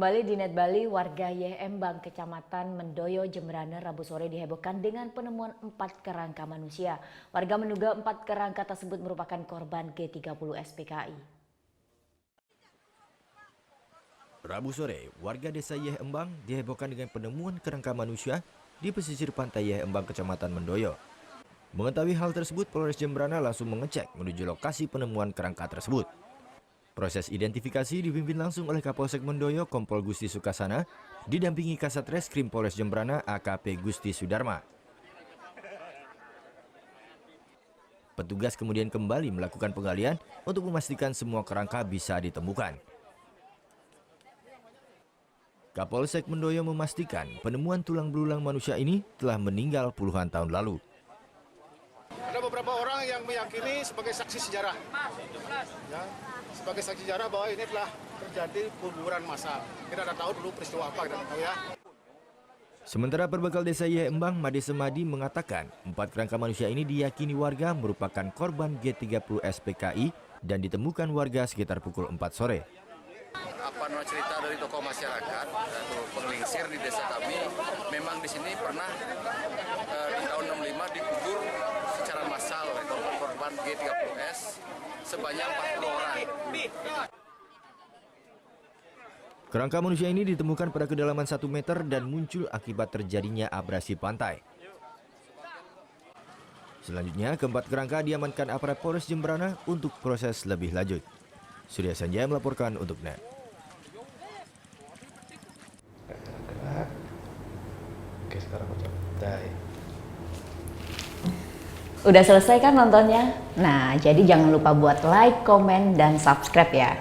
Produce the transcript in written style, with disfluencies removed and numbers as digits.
Kembali di Net Bali, warga Yeh Embang, Kecamatan Mendoyo, Jemberana, Rabu sore dihebohkan dengan penemuan 4 kerangka manusia. Warga menduga 4 kerangka tersebut merupakan korban G30 SPKI. Rabu sore, warga desa Yeh Embang dihebohkan dengan penemuan kerangka manusia di pesisir pantai Yeh Embang, Kecamatan Mendoyo. Mengetahui hal tersebut, Polres Jemberana langsung mengecek menuju lokasi penemuan kerangka tersebut. Proses identifikasi dipimpin langsung oleh Kapolsek Mendoyo Kompol Gusti Sukasana, didampingi Kasat Reskrim Polres Jemberana AKP Gusti Sudarma. Petugas kemudian kembali melakukan penggalian untuk memastikan semua kerangka bisa ditemukan. Kapolsek Mendoyo memastikan penemuan tulang belulang manusia ini telah meninggal puluhan tahun lalu. Ada beberapa orang yang meyakini sebagai saksi sejarah, ya, sebagai saksi sejarah bahwa ini telah terjadi pembunuhan massal. Kita tidak tahu dulu peristiwa apa, kita tahu ya. Sementara Perbekal Desa Yeh Embang, Made Semadi mengatakan 4 kerangka manusia ini diyakini warga merupakan korban G30 SPKI dan ditemukan warga sekitar pukul 4 sore. Cerita dari tokoh masyarakat atau penglingsir di desa kami, memang di sini pernah di tahun 65 dikubur secara massal oleh korban G30S sebanyak 40 orang. Kerangka manusia ini ditemukan pada kedalaman 1 meter dan muncul akibat terjadinya abrasi pantai. Selanjutnya, keempat kerangka diamankan aparat Polres Jemberana untuk proses lebih lanjut. Surya Sanjaya melaporkan untuk NET. Oke, sekarang udah. Udah selesai kan nontonnya? Nah, jadi jangan lupa buat like, komen, dan subscribe ya.